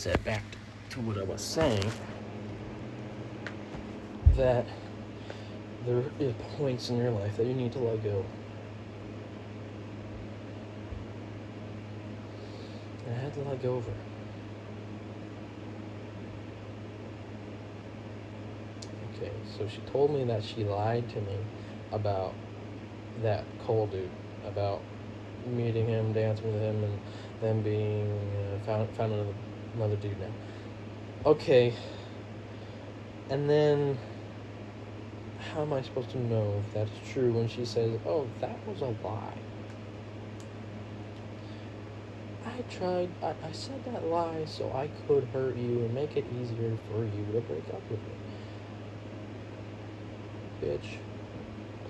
said, back to what I was saying, that there is points in your life that you need to let go. And I had to let go of her. Okay, so she told me that she lied to me about that Cole dude, about meeting him, dancing with him, and them being found another dude now. Okay, and then how am I supposed to know if that's true when she says, "Oh, that was a lie"? I said that lie so I could hurt you and make it easier for you to break up with me. Bitch,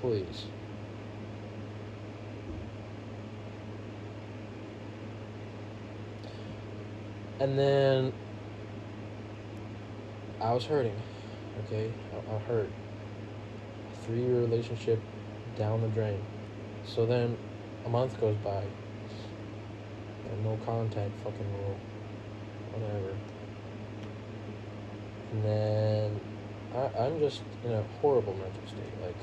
please. And then I was hurting, okay? I hurt. A 3-year relationship down the drain. So then a month goes by. And no contact fucking rule. Whatever. And then I'm just in a horrible mental state. Like,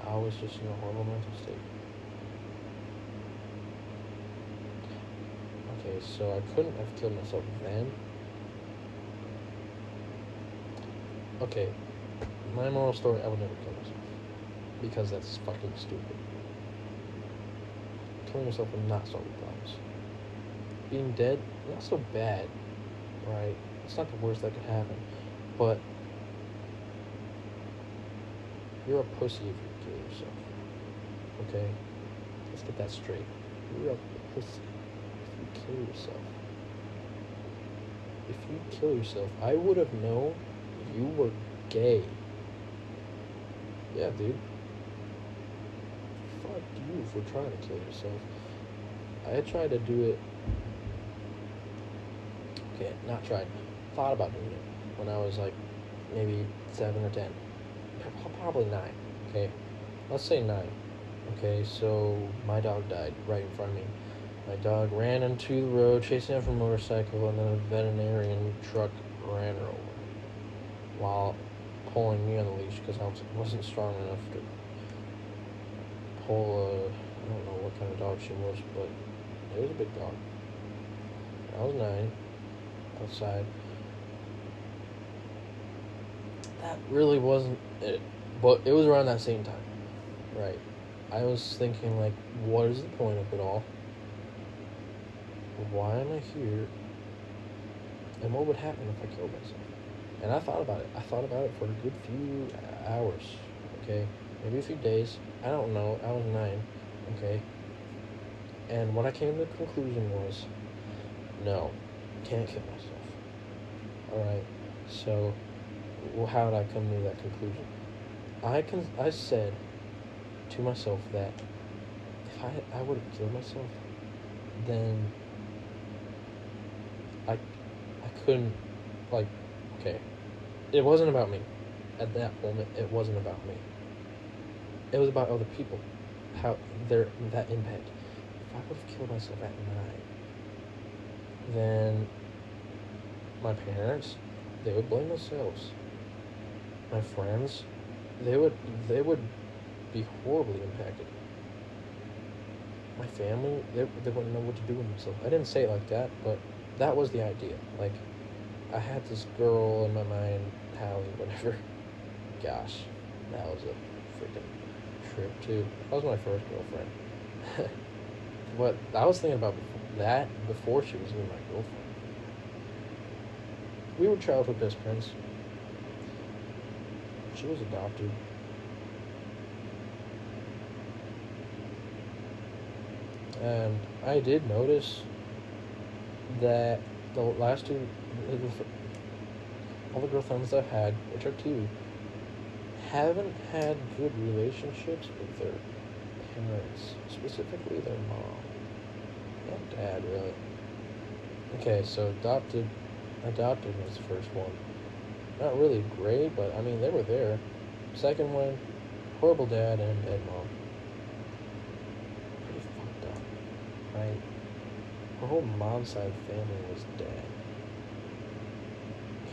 I was just in a horrible mental state. Okay, so I couldn't have killed myself then. Okay, my moral story, I would never kill myself. Because that's fucking stupid. Killing yourself would not solve your problems. Being dead, not so bad, right? It's not the worst that could happen. But you're a pussy if you kill yourself. Okay? Let's get that straight. You're a pussy if you kill yourself. If you kill yourself, I would have known you were gay. Yeah, dude. Fuck you for trying to kill yourself. I tried to do it. Okay, not tried. Thought about doing it when I was like maybe 7 or 10. Probably 9. Okay, let's say 9. Okay, so my dog died right in front of me. My dog ran into the road chasing after a motorcycle, and then a veterinarian truck ran her over while pulling me on the leash because I wasn't strong enough to pull I don't know what kind of dog she was, but it was a big dog. I was 9, outside. That really wasn't it, but it was around that same time, right? I was thinking, like, what is the point of it all? Why am I here? And what would happen if I killed myself? And I thought about it. I thought about it for a good few hours, okay? Maybe a few days. I don't know. I was 9, okay? And what I came to the conclusion was, no, can't kill myself. Alright, so how did I come to that conclusion? I said to myself that if I would have killed myself, then I couldn't, like, okay, it wasn't about me. At that moment, it wasn't about me. It was about other people, how that impact. If I would have killed myself at 9, then my parents, they would blame themselves. My friends, they would be horribly impacted. My family, they wouldn't know what to do with themselves. I didn't say it like that, but that was the idea. Like, I had this girl in my mind, Hallie, whatever. Gosh, that was a freaking trip too. That was my first girlfriend. But I was thinking about that before she was even my girlfriend. We were childhood best friends. She was adopted. And I did notice that the last 2, all the girlfriends I've had, which are 2, haven't had good relationships with their parents, specifically their mom and dad, really. Okay, so adopted was the first one. Not really great, but I mean, they were there. Second one, Horrible dad and bad mom. Pretty fucked up, right? Her whole mom's side of the family was dead.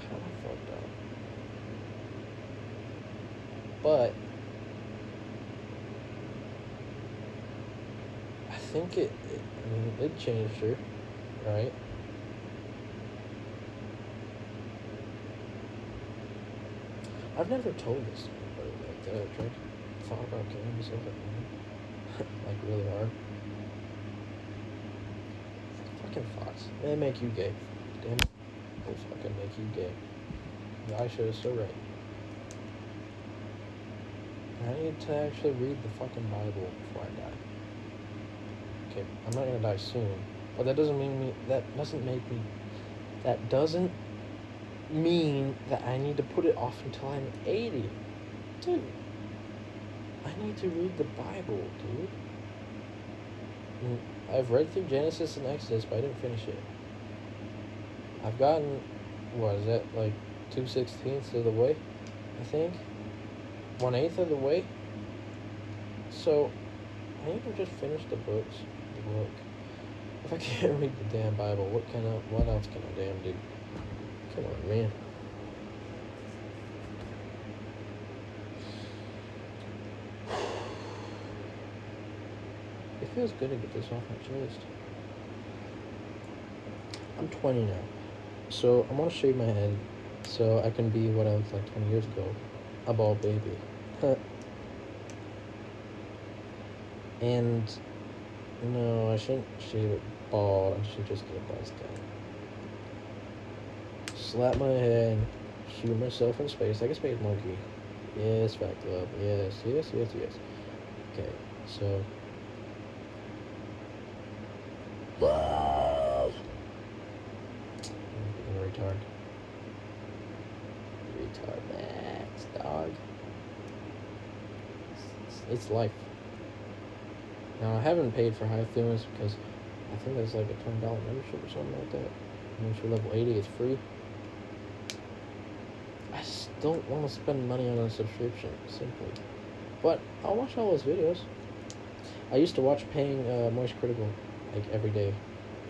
Kind of fucked up. But I think it changed her, right? I've never told this to anybody like that. I tried to thought about killing myself at home. Like really hard. Fucking thoughts. They make you gay. Damn it. They fucking make you gay. Aisha is so right. I need to actually read the fucking Bible before I die. Okay, I'm not gonna die soon, but that doesn't mean that I need to put it off until I'm 80. Dude, I need to read the Bible, dude. I've read through Genesis and Exodus, but I didn't finish it. I've gotten, what is that, like 2/16 of the way, I think? 1/8 of the way? So, I need to just finish the book. If I can't read the damn Bible, what else can I damn do? Come on, man. It feels good to get this off my chest. I'm 20 now, so I want to shave my head so I can be what I looked like 20 years ago, a bald baby. And no, I shouldn't shave it bald. I should just get a buzz cut. Slap my head, shoot myself in space like a space monkey. Yes, Fat Club. Yes. Okay, so. Wow. I'm retard. Retard max, dog. It's life. Now, I haven't paid for High Fluence because I think that's like a $20 membership or something like that. Once you're level 80, it's free. I just don't want to spend money on a subscription, simply. But I'll watch all those videos. I used to watch paying Moist Critical like every day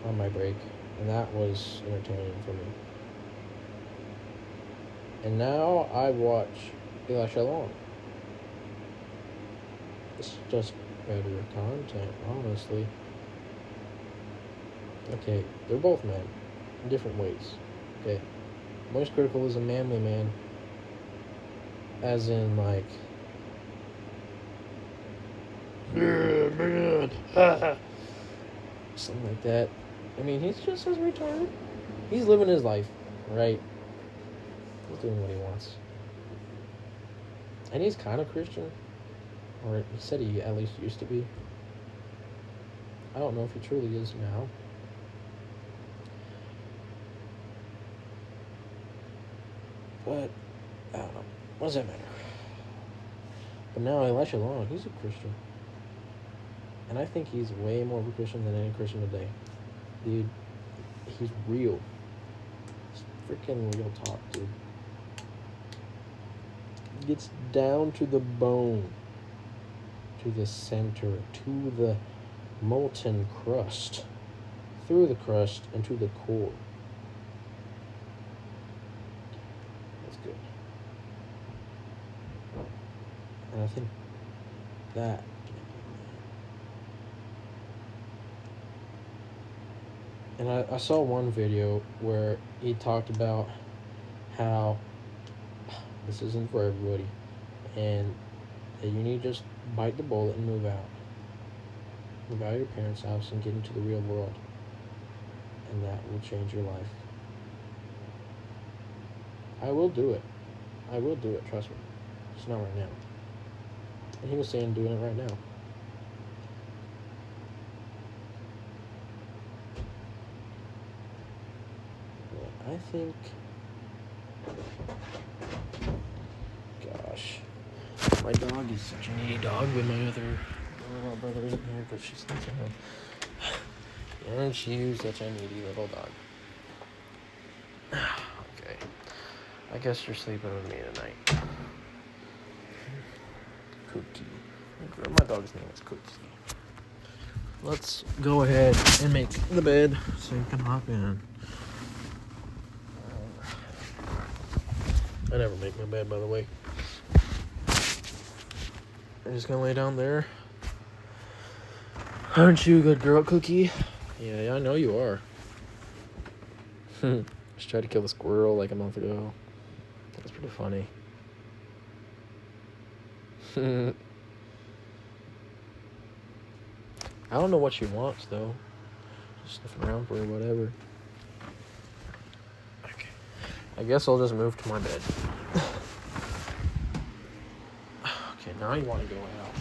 on my break, and that was entertaining for me. And now I watch Elisha Long. It's just better content, honestly. Okay, they're both men in different ways. Okay, Moist Critical is a manly man, as in like, yeah, man, something like that. I mean, he's just as retarded. He's living his life, right? He's doing what he wants, and he's kind of Christian, or he said he at least used to be. I don't know if he truly is now. But, I don't know. What does that matter? But now Elisha Long, he's a Christian. And I think he's way more of a Christian than any Christian today. Dude, he's real. It's freaking real talk, dude. He gets down to the bone. To the center. To the molten crust. Through the crust and to the core. Good. And I think that and I saw one video where he talked about how this isn't for everybody and that you need to just bite the bullet and move out of your parents' house and get into the real world, and that will change your life. I will do it, trust me. Just not right now. And he was saying doing it right now. Yeah, I think, gosh, my dog is such a needy dog, but my other brother isn't here because she's not home. And she's such a needy little dog. Okay. I guess you're sleeping with me tonight. Cookie. My dog's name is Cookie. Let's go ahead and make the bed so you can hop in. I never make my bed, by the way. I'm just gonna lay down there. Aren't you a good girl, Cookie? Yeah, I know you are. Just tried to kill the squirrel like a month ago. That's pretty funny. I don't know what she wants, though. Just sniffing around for her, whatever. Okay. I guess I'll just move to my bed. Okay, now you want to go out.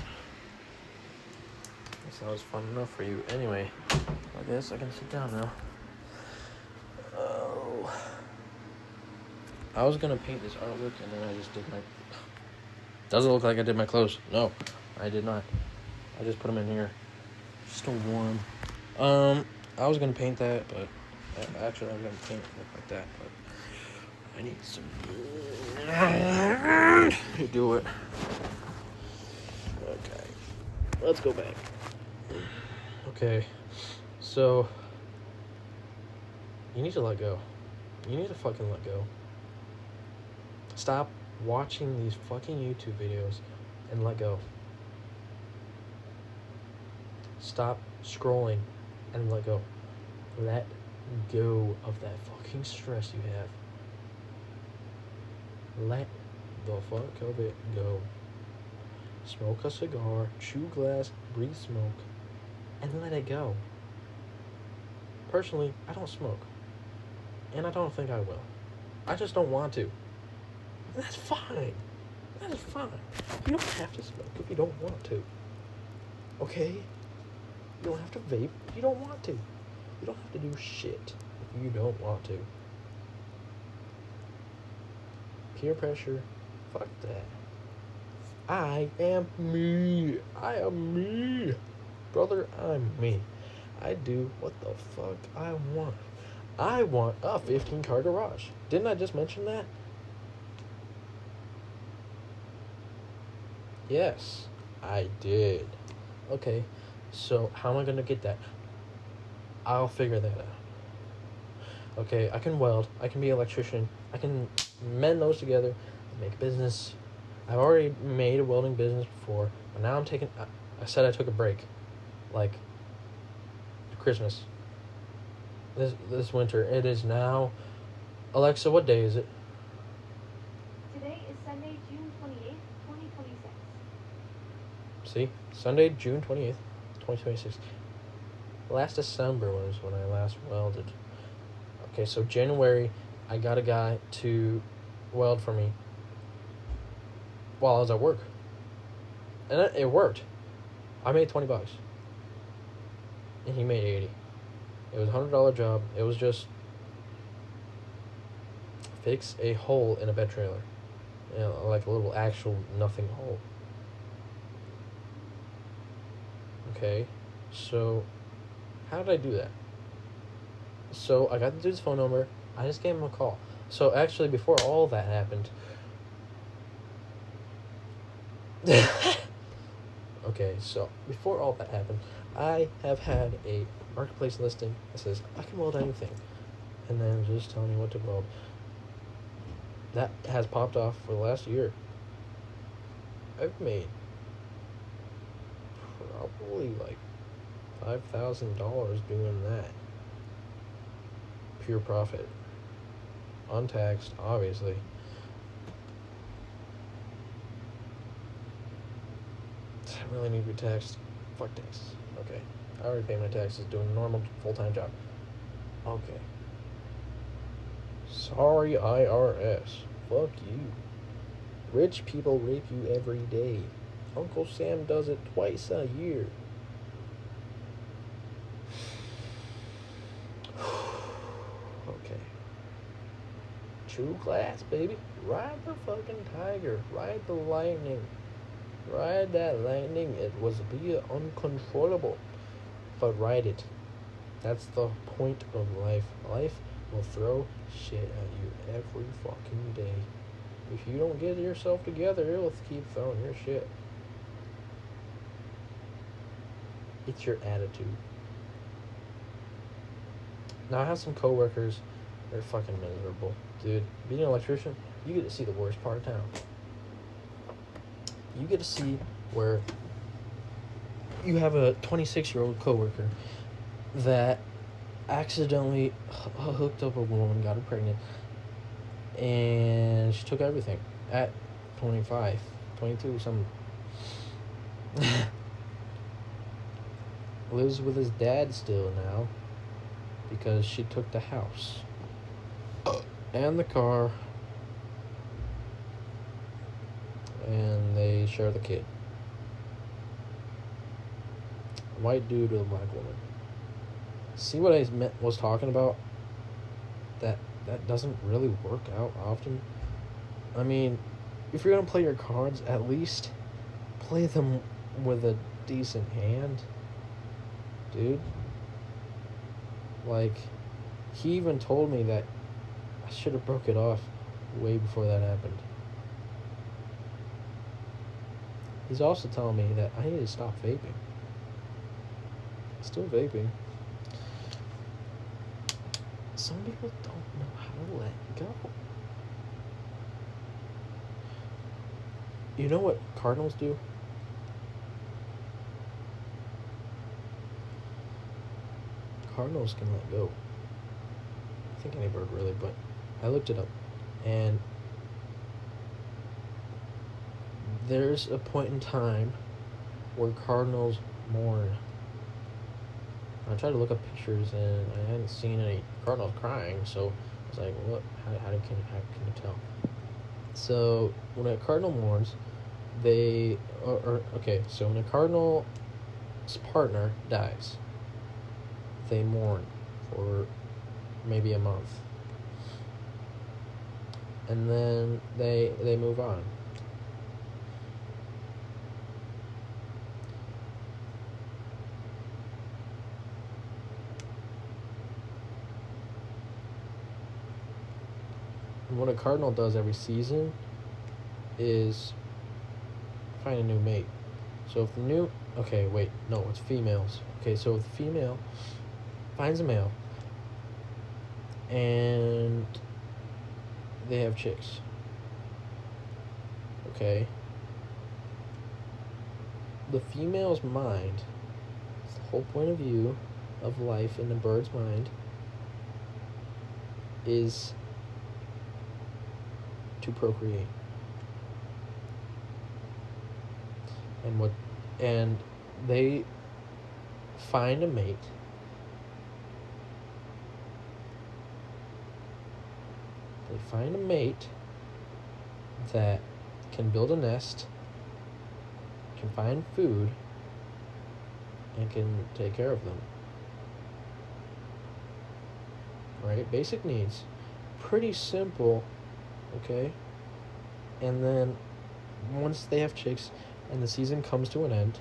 That was fun enough for you. Anyway, I guess I can sit down now. Oh. I was going to paint this artwork, and then I just did my... Doesn't look like I did my clothes. No, I did not. I just put them in here. Still warm. I was gonna paint that, but actually I was gonna paint it look like that, but I need some to do it. Okay, let's go back. Okay, so you need to let go. You need to fucking let go. Stop watching these fucking YouTube videos and let go. Stop scrolling and let go. Let go of that fucking stress you have. Let the fuck of it go. Smoke a cigar, chew glass, breathe smoke, and let it go. Personally, I don't smoke. And I don't think I will. I just don't want to. That's fine. That is fine. You don't have to smoke if you don't want to. Okay? You don't have to vape if you don't want to. You don't have to do shit if you don't want to. Peer pressure, fuck that. I am me. I am me. Brother, I'm me. I do what the fuck I want. I want a 15-car garage. Didn't I just mention that? Yes, I did. Okay, so how am I going to get that? I'll figure that out. Okay, I can weld. I can be an electrician. I can mend those together, make a business. I've already made a welding business before, but now I'm taking... I said I took a break. Like, Christmas. This winter. It is now... Alexa, what day is it? Today is Sunday, June 28th, 2026. See? Sunday, June 28th, 2026. Last December was when I last welded. Okay, so January, I got a guy to weld for me while I was at work. And it worked. I made $20. And he made $80. It was a $100 job. It was just fix a hole in a bed trailer. You know, like a little actual nothing hole. Okay, so how did I do that? So I got the dude's phone number. I just gave him a call. So actually, before all that happened... Okay, so before all that happened, I have had a marketplace listing that says I can weld anything, and then just tell me what to weld. That has popped off for the last year. I've made probably like $5,000 doing that. Pure profit. Untaxed, obviously. Does that really need to be taxed? Fuck taxes. Okay. I already pay my taxes doing a normal full-time job. Okay. Sorry, IRS. Fuck you. Rich people rape you every day. Uncle Sam does it twice a year. Okay. True class, baby. Ride the fucking tiger. Ride the lightning. Ride that lightning. It was be uncontrollable. But ride it. That's the point of life. Life will throw shit at you every fucking day. If you don't get yourself together, it'll keep throwing your shit. It's your attitude. Now, I have some coworkers. They're fucking miserable, dude. Being an electrician, you get to see the worst part of town. You get to see where you have a 26-year-old coworker that accidentally hooked up a woman, got her pregnant, and she took everything at 25, 22, something. Lives with his dad still now because she took the house and the car, and they share the kid. White dude with a black woman. See what I was talking about? That doesn't really work out often. I mean, if you're gonna play your cards, at least play them with a decent hand, dude. Like, he even told me that I should have broke it off way before that happened. He's also telling me that I need to stop vaping. Still vaping. Some people don't know how to let go. You know what cardinals do? Cardinals can let go. I think any bird really, but I looked it up. And there's a point in time where cardinals mourn. I tried to look up pictures and I hadn't seen any cardinals crying, so I was like, "What? How can you tell?" So when a cardinal mourns, so when a cardinal's partner dies, they mourn for maybe a month, and then they move on. And what a cardinal does every season is find a new mate. So if it's females. Okay, so if the female finds a male and they have chicks, okay, the female's mind, it's the whole point of view of life in the bird's mind, is to procreate. And they find a mate that can build a nest, can find food, and can take care of them. Right? Basic needs. Pretty simple, okay? And then once they have chicks and the season comes to an end,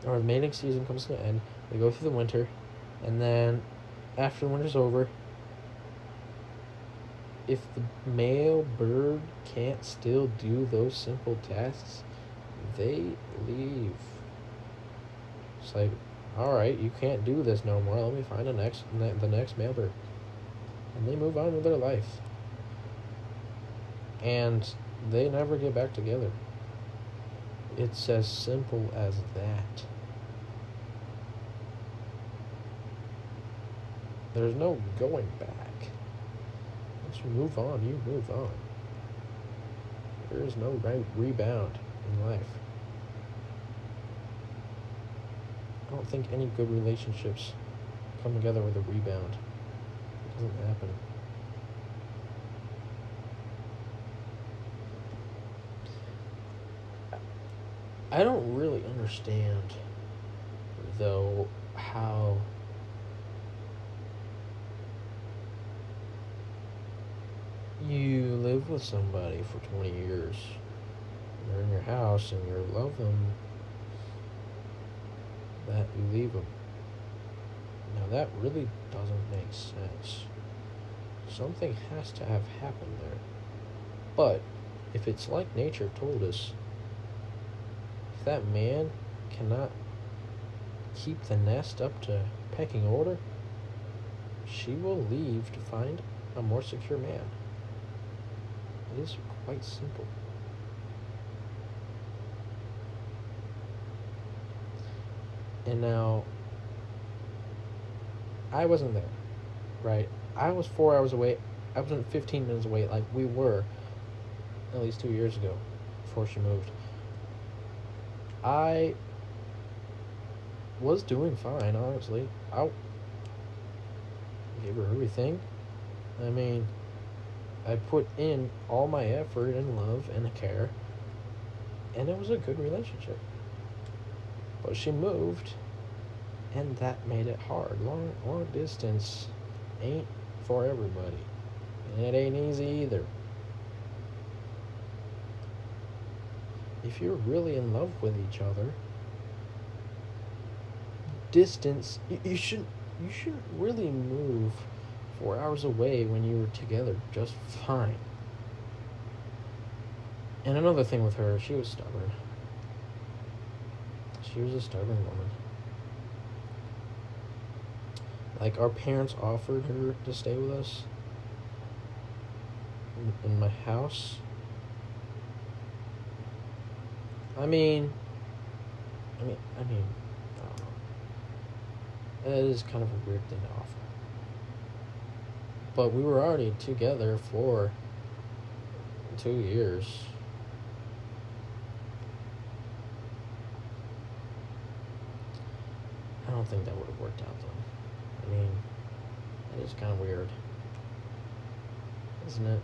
or the mating season comes to an end, they go through the winter, and then after the winter's over, if the male bird can't still do those simple tasks, they leave. It's like, all right, you can't do this no more. Let me find the next male bird, and they move on with their life. And they never get back together. It's as simple as that. There's no going back. Once you move on, you move on. There is no rebound in life. I don't think any good relationships come together with a rebound. It doesn't happen. I don't really understand, though, how you live with somebody for 20 years. They're in your house and you love them, that you leave them. Now that really doesn't make sense. Something has to have happened there. But if it's like nature told us, if that man cannot keep the nest up to pecking order, she will leave to find a more secure man. It is quite simple. And now, I wasn't there, right? I was 4 hours away. I wasn't 15 minutes away like we were at least 2 years ago before she moved. I was doing fine, honestly. I gave her everything. I mean, I put in all my effort and love and care, and it was a good relationship. But she moved, and that made it hard. Long distance ain't for everybody, and it ain't easy either. If you're really in love with each other, distance you shouldn't really move 4 hours away when you were together just fine. And another thing with her, she was stubborn. She was a stubborn woman. Like, our parents offered her to stay with us in my house. I mean, I don't know. That is kind of a weird thing to offer. But we were already together for 2 years. I don't think that would have worked out, though. I mean, it is kind of weird, isn't it?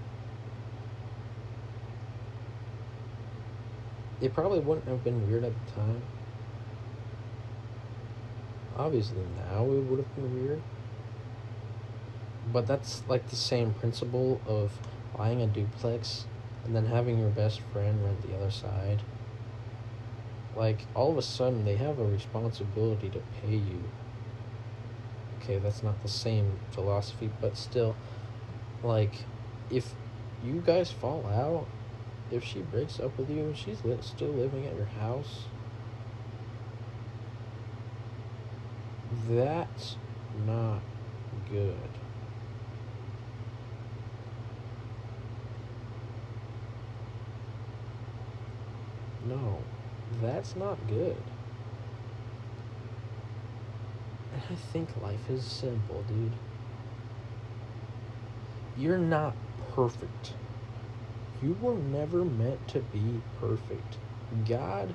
It probably wouldn't have been weird at the time. Obviously, now it would have been weird. But that's like the same principle of buying a duplex and then having your best friend rent the other side. Like, all of a sudden, they have a responsibility to pay you. Okay, that's not the same philosophy, but still, like, if you guys fall out, if she breaks up with you and she's still living at your house, that's not good. No, that's not good. And I think life is simple, dude. You're not perfect. You were never meant to be perfect. God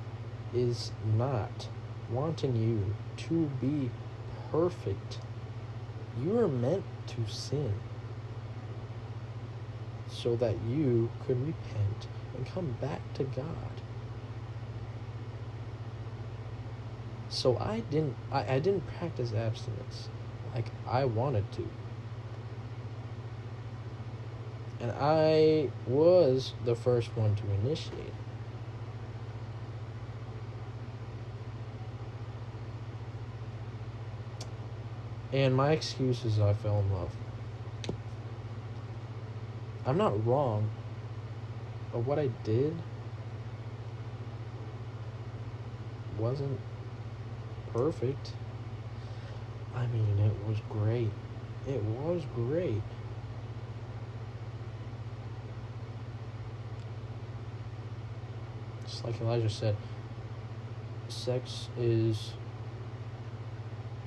is not wanting you to be perfect. You are meant to sin so that you could repent and come back to God. So I didn't practice abstinence like I wanted to. And I was the first one to initiate. And my excuse is I fell in love. I'm not wrong, but what I did wasn't perfect. I mean, it was great. It was great. Just like Elijah said, sex is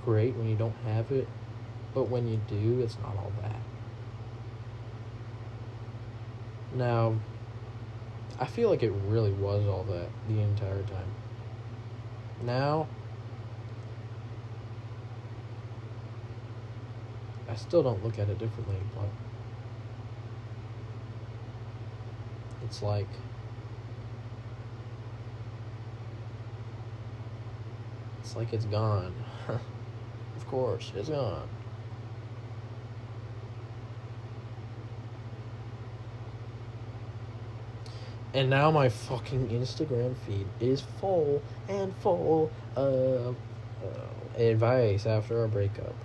great when you don't have it, but when you do, it's not all that. Now, I feel like it really was all that the entire time. Now, I still don't look at it differently, but it's like it's gone. Of course, it's gone. And now my fucking Instagram feed is full of advice after a breakup.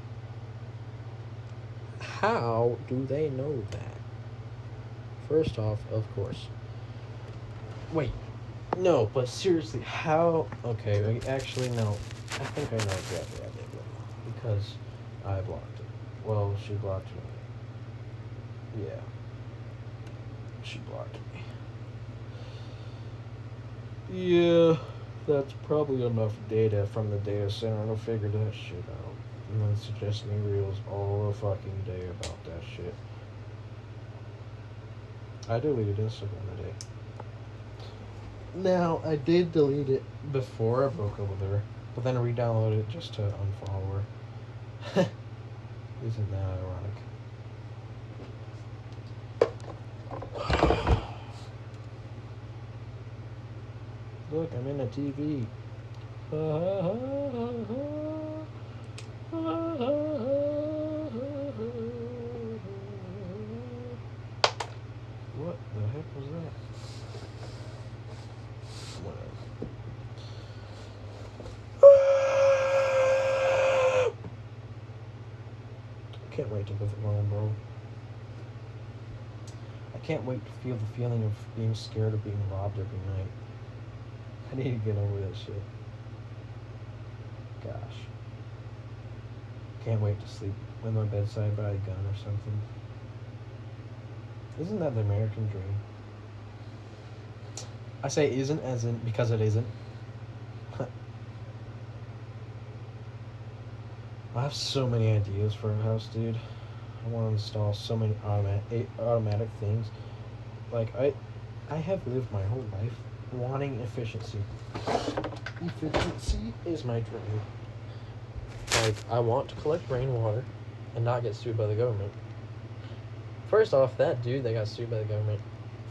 How do they know that? First off, of course. Wait. No, but seriously, how? Okay, actually, no. I think I know exactly how big one. Because I blocked her. Well, she blocked me. Yeah. She blocked me. Yeah, that's probably enough data from the data center to figure that shit out. And then suggest me reels all the fucking day about that shit. I deleted Instagram today. Now, I did delete it before I broke up with her, but then re-downloaded it just to unfollow her. Isn't that ironic? Look, I'm in a TV. What the heck was that? Whatever. I can't wait to live alone, bro. I can't wait to feel the feeling of being scared of being robbed every night. I need to get over that shit. Gosh. Can't wait to sleep with my bedside by a gun or something. Isn't that the American dream? I say isn't as in because it isn't. I have so many ideas for a house, dude. I want to install so many automatic things. Like, I have lived my whole life wanting efficiency. Efficiency is my dream. Like, I want to collect rainwater and not get sued by the government. First off, that dude that got sued by the government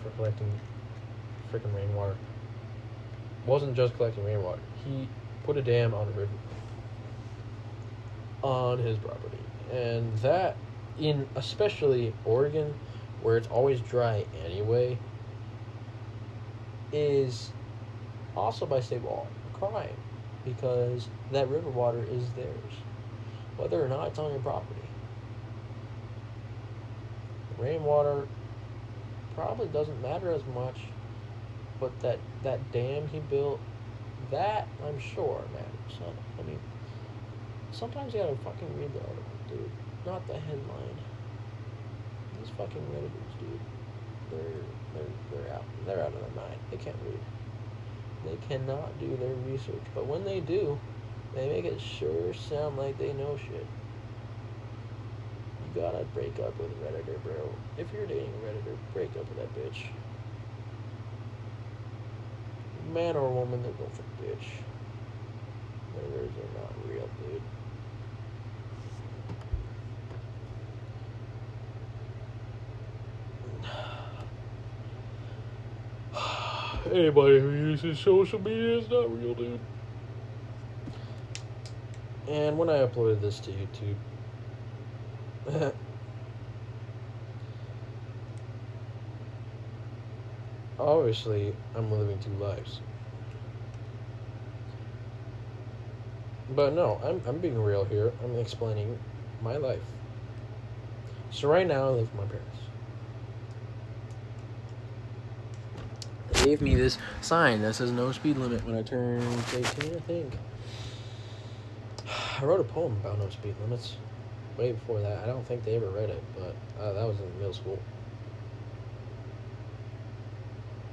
for collecting freaking rainwater wasn't just collecting rainwater. He put a dam on a river on his property. And that, in especially Oregon, where it's always dry anyway, is also by state law a crime, because that river water is theirs, whether or not it's on your property. Rainwater probably doesn't matter as much, but that dam he built, that I'm sure matters. So, I mean, sometimes you gotta fucking read the article, dude, not the headline. These fucking Redditors, dude, they're out of their mind. They can't read. They cannot do their research, but when they do, they make it sure sound like they know shit. You gotta break up with a Redditor, bro. If you're dating a Redditor, break up with that bitch. Man or woman, they're both a bitch. Redditors are not real, dude. Anybody who uses social media is not real, dude. And when I uploaded this to YouTube, obviously I'm living two lives. But no, I'm being real here. I'm explaining my life. So right now I live with my parents. They gave me this sign that says no speed limit when I turned 18, I think. I wrote a poem about no speed limits way before that. I don't think they ever read it, but that was in middle school.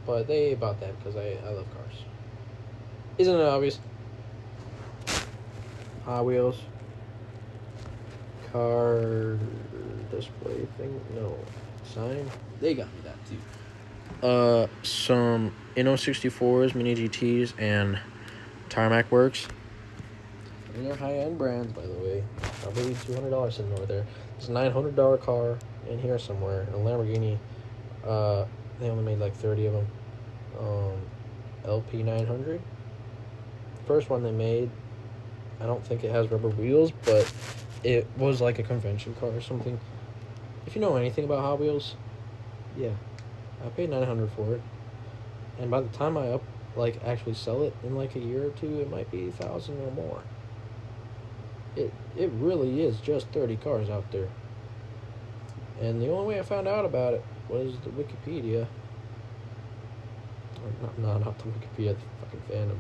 But they bought that because I love cars. Isn't it obvious? Hot Wheels. Car display thing? No. Sign? They got me that too. Some Inno64s, Mini GTs, and Tarmac Works. And they're high-end brands, by the way. Probably $200 sitting over there. There's a $900 car in here somewhere. A Lamborghini. They only made like 30 of them. LP900. First one they made. I don't think it has rubber wheels, but it was like a convention car or something. If you know anything about Hot Wheels, yeah, I paid $900 for it, and by the time I actually sell it in like a year or two, it might be $1,000 or more. It really is just 30 cars out there, and the only way I found out about it was the Wikipedia, or not the Wikipedia, the fucking fandom,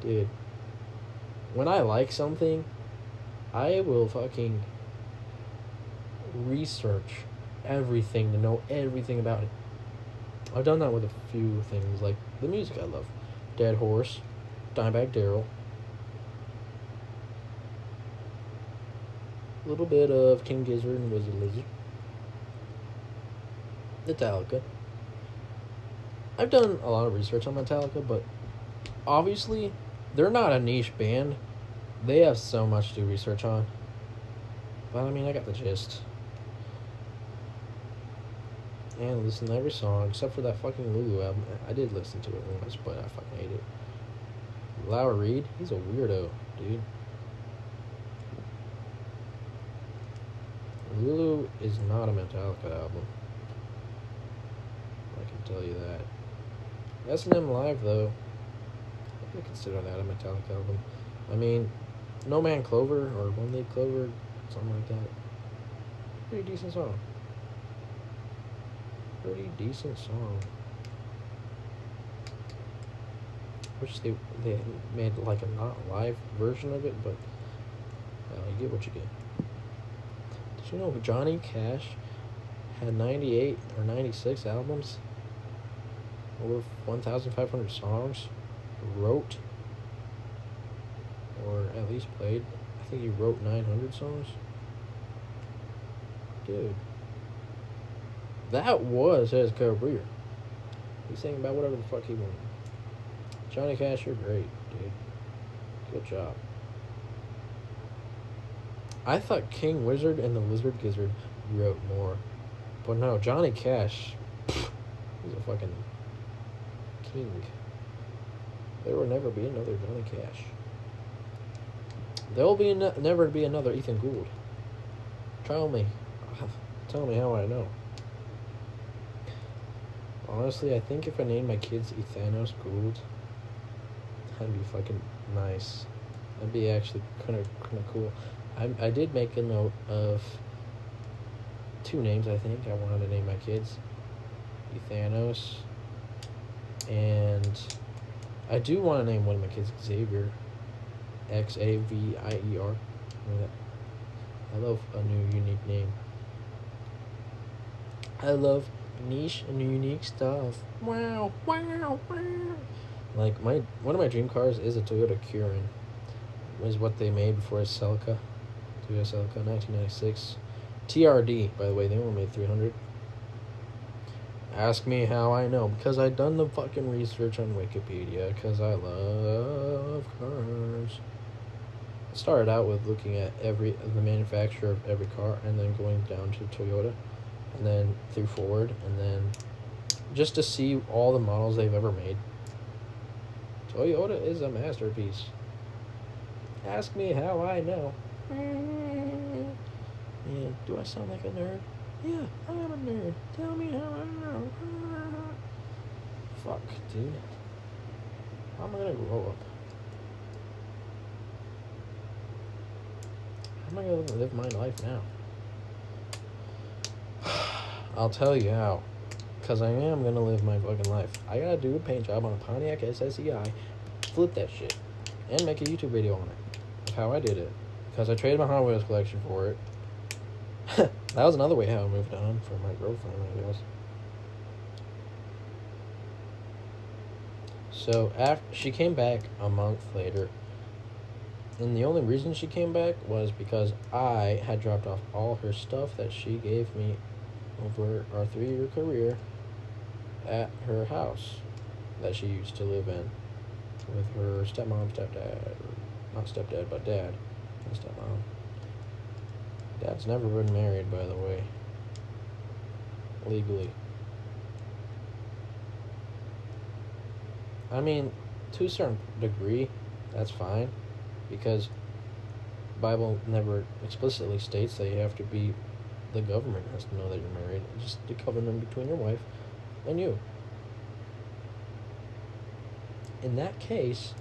dude. when I like something, I will fucking research everything to know everything about it. I've done that with a few things, like the music I love. Dead Horse, Dimebag Darrell, a little bit of King Gizzard and Wizard Lizard, Metallica. I've done a lot of research on Metallica, but obviously, they're not a niche band. They have so much to do research on. But I mean, I got the gist. And listen to every song, except for that fucking Lulu album. I did listen to it once, but I fucking hate it. Laura Reed, he's a weirdo, dude. Lulu is not a Metallica album. I can tell you that. S&M Live, though, I could consider that a Metallica album. I mean, No Man Clover or One Leaf Clover, something like that. Pretty decent song. Pretty decent song. Wish they made like a not live version of it, but you get what you get. Did you know Johnny Cash had 98 or 96 albums? Over 1,500 songs? Wrote? Or at least played? I think he wrote 900 songs. Dude. That was his career. He's thinking about whatever the fuck he wanted. Johnny Cash, you're great, dude. Good job. I thought King Wizard and the Lizard Gizzard wrote more. But no, Johnny Cash, he's a fucking king. There will never be another Johnny Cash. There will be never be another Ethan Gould. Tell me how I know. Honestly, I think if I named my kids Ethanos Gould, that'd be fucking nice. That'd be actually kind of cool. I did make a note of 2 names. I think I wanted to name my kids Ethanos, and I do want to name one of my kids Xavier, Xavier. I love a new unique name. I love niche and unique stuff. Wow. Like one of my dream cars is a Toyota Curin. Is what they made before a Celica. Toyota Celica, 1996. TRD, by the way, they only made 300. Ask me how I know, because I done the fucking research on Wikipedia, because I love cars. I started out with looking at the manufacturer of every car, and then going down to Toyota, and then through Ford, and then just to see all the models they've ever made. Toyota is a masterpiece. Ask me how I know. Yeah, do I sound like a nerd? Yeah, I am a nerd. Tell me how I know. Fuck, dude. How am I gonna grow up? How am I gonna live my life now? I'll tell you how. Because I am gonna live my fucking life. I gotta do a paint job on a Pontiac SSEI, flip that shit, and make a YouTube video on it. Of how I did it. Because I traded my Hot Wheels collection for it. That was another way how I moved on for my girlfriend, I guess. So after she came back a month later, and the only reason she came back was because I had dropped off all her stuff that she gave me over our 3-year career at her house that she used to live in with her stepmom, stepdad, or not stepdad, but dad and stepmom. Dad's never been married, by the way, legally. I mean, to a certain degree, that's fine, because the Bible never explicitly states that you have to be, the government has to know that you're married. It's just the covenant between your wife and you. In that case,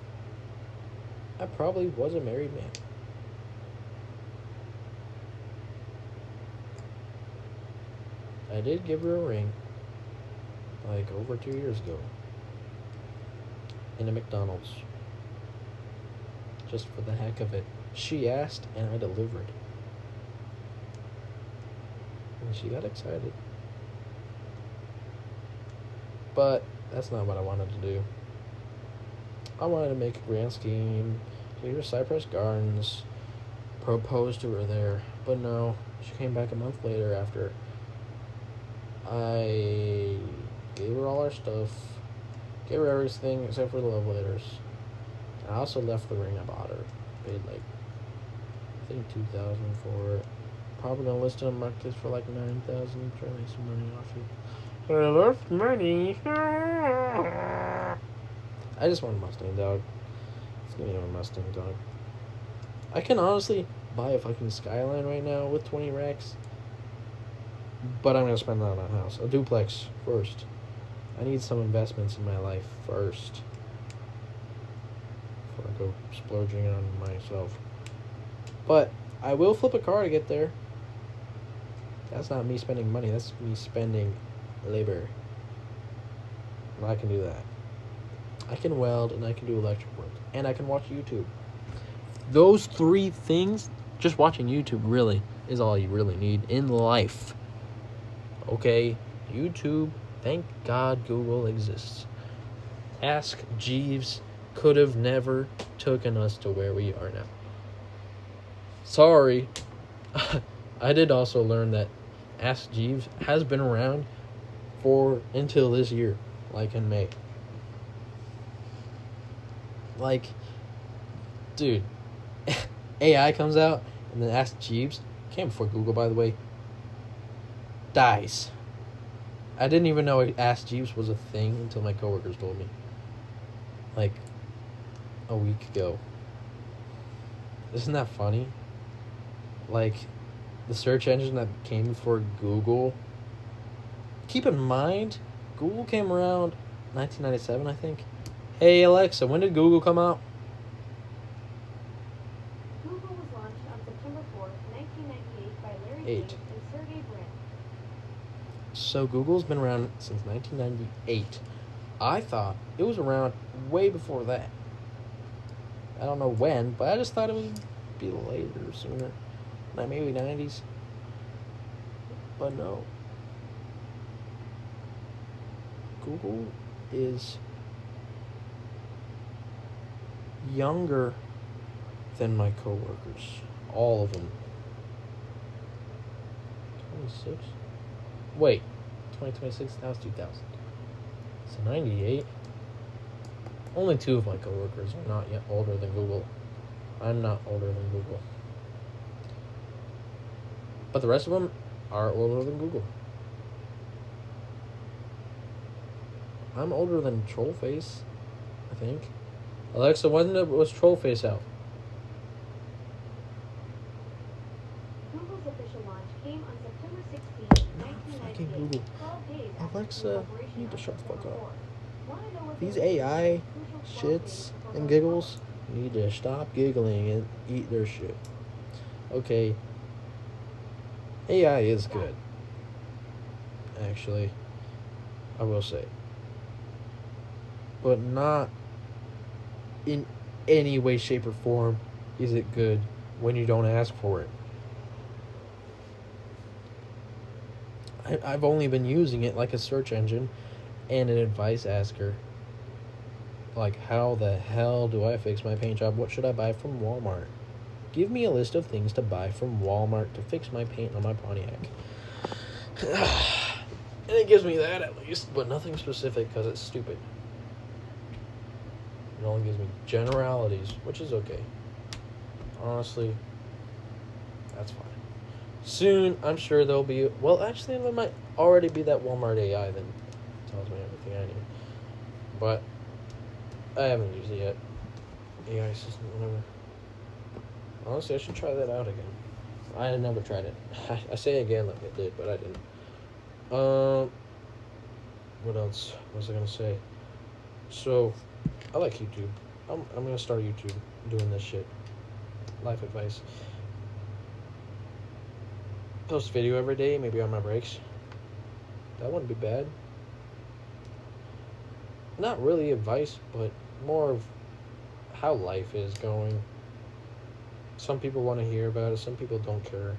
I probably was a married man. I did give her a ring, like over 2 years ago, in a McDonald's. just for the heck of it. She asked, and I delivered. And she got excited. But that's not what I wanted to do. I wanted to make a grand scheme, leave her Cypress Gardens, propose to her there. But no, she came back a month later after I gave her all our stuff, gave her everything except for the love letters. I also left the ring I bought her. Paid like, I think $2,000 for it. Probably gonna list it on market for like $9,000. Try to make some money off it. I love money. I just want a Mustang, dog. It's gonna be a Mustang, dog. I can honestly buy a fucking Skyline right now with 20 racks, but I'm gonna spend that on a house, a duplex first. I need some investments in my life first before I go splurging on myself. But I will flip a car to get there. That's not me spending money. That's me spending labor. And I can do that. I can weld and I can do electric work. And I can watch YouTube. Those 3 things, just watching YouTube really is all you really need in life. Okay? YouTube, thank God Google exists. Ask Jeeves could have never taken us to where we are now. Sorry. I did also learn that Ask Jeeves has been around for until this year, like in May. Like, dude, AI comes out and then Ask Jeeves, came before Google, by the way, dies. I didn't even know Ask Jeeves was a thing until my coworkers told me, like, a week ago. Isn't that funny? Like, the search engine that came before Google. Keep in mind, Google came around 1997, I think. Hey Alexa, when did Google come out? Google was launched on September 4th, 1998 by Larry Page and Sergey Brin. So Google's been around since 1998. I thought it was around way before that. I don't know when, but I just thought it would be later, sooner. Like maybe 90s. But no. Google is younger than my coworkers. All of them. 26? Wait. 2026? That was 2000. So 98? Only 2 of my coworkers are not yet older than Google. I'm not older than Google. But the rest of them are older than Google. I'm older than Trollface, I think. Alexa, when was Trollface out? Google's official launch came on September 16th, 1998. Fucking Google. 12 days after Alexa, the operation you need to on shut the fuck September up. 4th. Wanna know what These the AI crucial 12 days shits before and those giggles launches? need to stop giggling and eat their shit. Okay. AI is good. Actually, I will say. But not in any way, shape, or form is it good when you don't ask for it. I've only been using it like a search engine and an advice asker. Like, how the hell do I fix my paint job? What should I buy from Walmart? Give me a list of things to buy from Walmart to fix my paint on my Pontiac. And it gives me that at least, but nothing specific because it's stupid. It only gives me generalities, which is okay. Honestly, that's fine. Soon, I'm sure there'll be... Well, actually, there might already be that Walmart AI that tells me everything I need. But I haven't used it yet. AI assistant, whatever. Honestly, I should try that out again. I had never tried it. I say again like I did, but I didn't. What else was I gonna say? So, I like YouTube. I'm gonna start YouTube doing this shit. Life advice. Post a video every day, maybe on my breaks. That wouldn't be bad. Not really advice, but more of how life is going. Some people want to hear about it, some people don't care.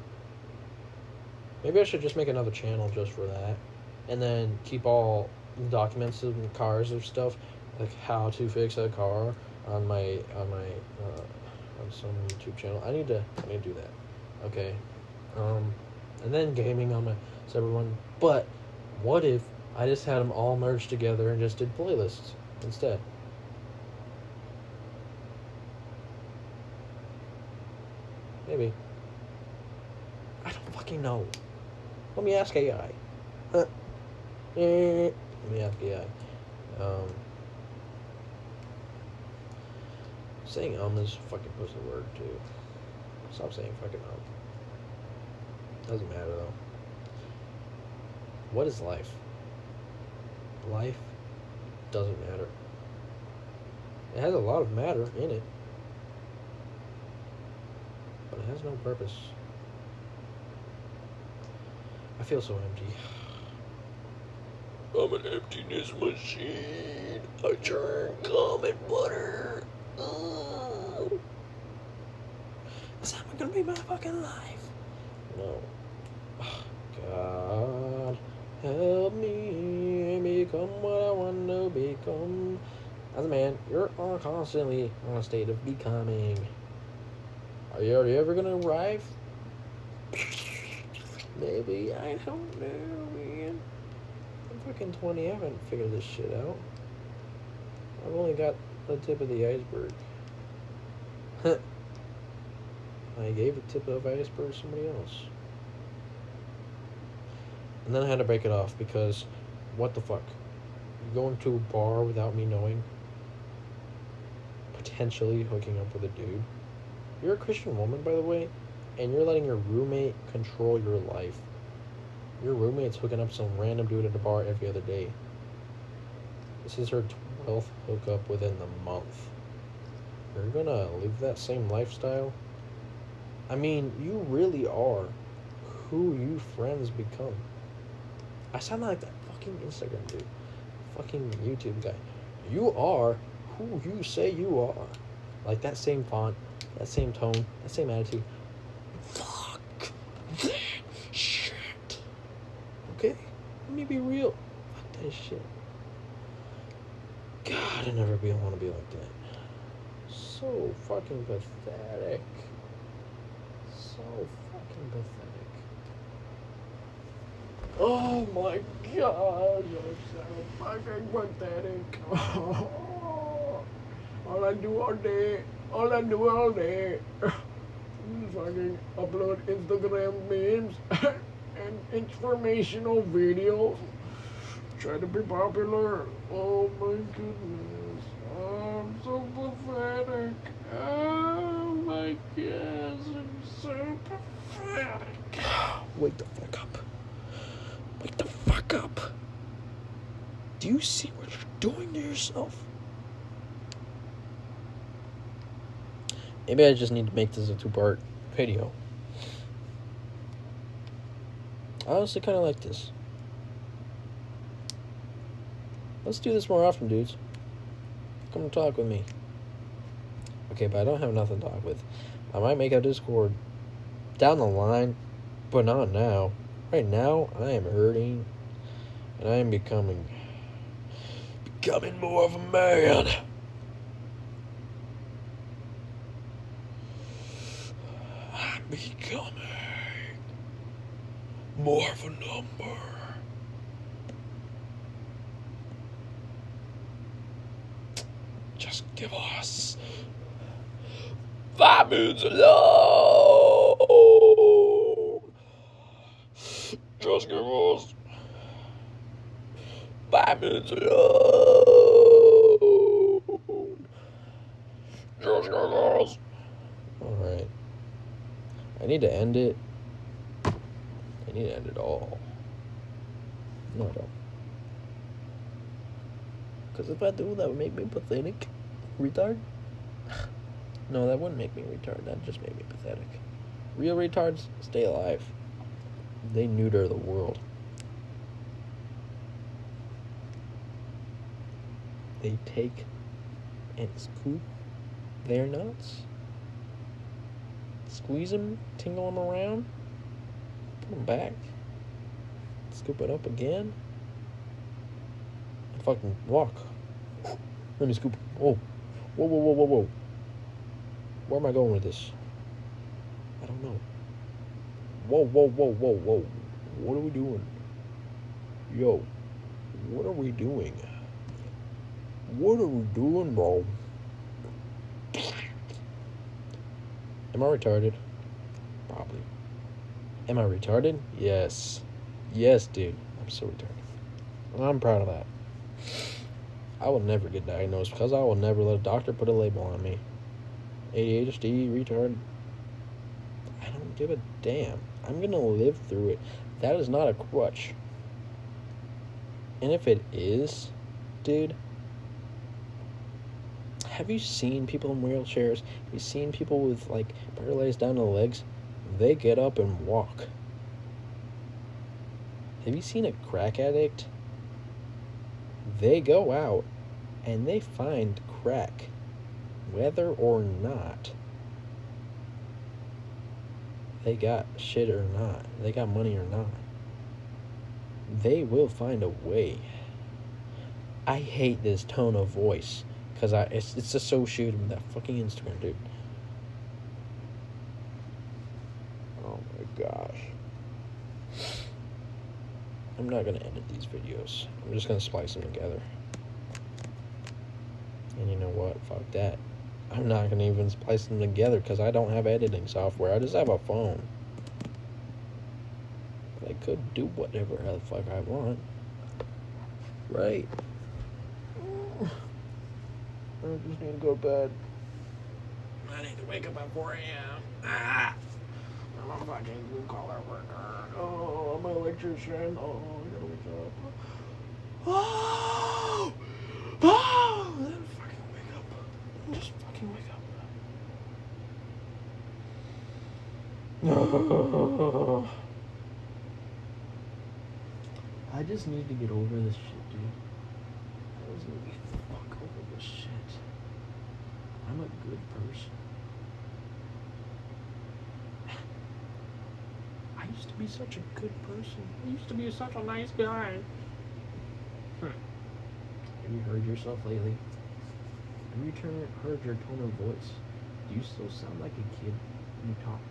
Maybe I should just make another channel just for that. And then keep all documents and cars of stuff, like how to fix a car on my on some YouTube channel. I need to do that. Okay. And then gaming on my separate one. But what if I just had them all merged together and just did playlists instead? Maybe. I don't fucking know. Let me ask AI. Let me ask AI. Saying is fucking pussy word too. Stop saying fucking Doesn't matter though. What is life? Life doesn't matter. It has a lot of matter in it, but it has no purpose. I feel so empty. I'm an emptiness machine. I turn cum and butter. Is that gonna be my fucking life? No. God, help me become what I want to become. As a man, you're constantly on a state of becoming. Are you ever gonna arrive? Maybe. I don't know, man. I'm fucking 20. I haven't figured this shit out. I've only got the tip of the iceberg. I gave the tip of the iceberg to somebody else. And then I had to break it off because, what the fuck? You going to a bar without me knowing? Potentially hooking up with a dude? You're a Christian woman, by the way, and you're letting your roommate control your life. Your roommate's hooking up some random dude at a bar every other day. This is her 12th hookup within the month. You're gonna live that same lifestyle? I mean, you really are who you friends become. I sound like that fucking Instagram dude. Fucking YouTube guy. You are who you say you are. Like that same font, that same tone, that same attitude. Fuck that shit. Okay? Let me be real. Fuck that shit. God, I never want to be like that. So fucking pathetic. So fucking pathetic. Oh my god, you're so fucking pathetic. All I do all day is fucking upload Instagram memes and informational videos. Try to be popular. Oh my goodness. I'm so pathetic. Oh my gosh, I'm so pathetic. Wake the fuck up. Wake the fuck up. Do you see what you're doing to yourself? Maybe I just need to make this a 2-part video. I honestly kind of like this. Let's do this more often, dudes. Come and talk with me. Okay, but I don't have nothing to talk with. I might make a Discord down the line, but not now. Right now, I am hurting, and I am becoming more of a man. I'm becoming more of a number. Just give us 5 minutes alone. Just give us 5 minutes alone. Just give us. Alright. I need to end it. I need to end it all. No, I don't. Because if I do, that would make me pathetic. Retard? No, that wouldn't make me retard. That'd just make me pathetic. Real retards stay alive. They neuter the world. They take and scoop their nuts, squeeze them, tingle them around, put them back, scoop it up again, and fucking walk. Let me scoop. Whoa, whoa, whoa, whoa, whoa, whoa. Where am I going with this? I don't know. Whoa, whoa, whoa, whoa, whoa. What are we doing? Yo, what are we doing? What are we doing, bro? Am I retarded? Probably. Am I retarded? Yes. Yes, dude. I'm so retarded. I'm proud of that. I will never get diagnosed because I will never let a doctor put a label on me. ADHD, retard. I don't give a damn. I'm gonna live through it. That is not a crutch. And if it is, dude, have you seen people in wheelchairs? Have you seen people with like paralyzed down the legs? They get up and walk. Have you seen a crack addict? They go out and they find crack, whether or not they got shit or not, they got money or not. They will find a way. I hate this tone of voice because it's associated with that fucking Instagram, dude. Oh my gosh. I'm not gonna edit these videos. I'm just gonna splice them together. And you know what? Fuck that. I'm not gonna even splice them together because I don't have editing software. I just have a phone. But I could do whatever the fuck I want. Right? I just need to go to bed. I need to wake up at 4 a.m. I'm a fucking blue collar worker. Oh, I'm an electrician. Oh, I gotta wake up. Oh! Oh! Then fucking wake up. Just fucking wake up. I just need to get over this shit, dude. I just need to get the fuck over this shit. I'm a good person. I used to be such a good person. I used to be such a nice guy. Have you heard yourself lately? Have you heard your tone of voice? Do you still sound like a kid when you talk?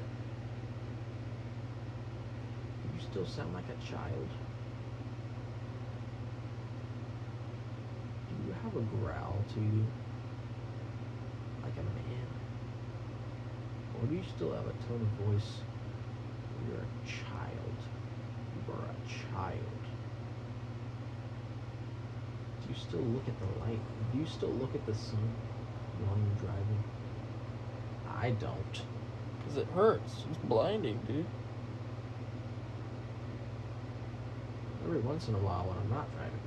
Do you still sound like a child? Do you have a growl to you? Like a man? Or do you still have a tone of voice where you're a child? You are a child. Do you still look at the light? Do you still look at the sun while you're driving? I don't. Because it hurts. It's blinding, dude. Every once in a while when I'm not driving,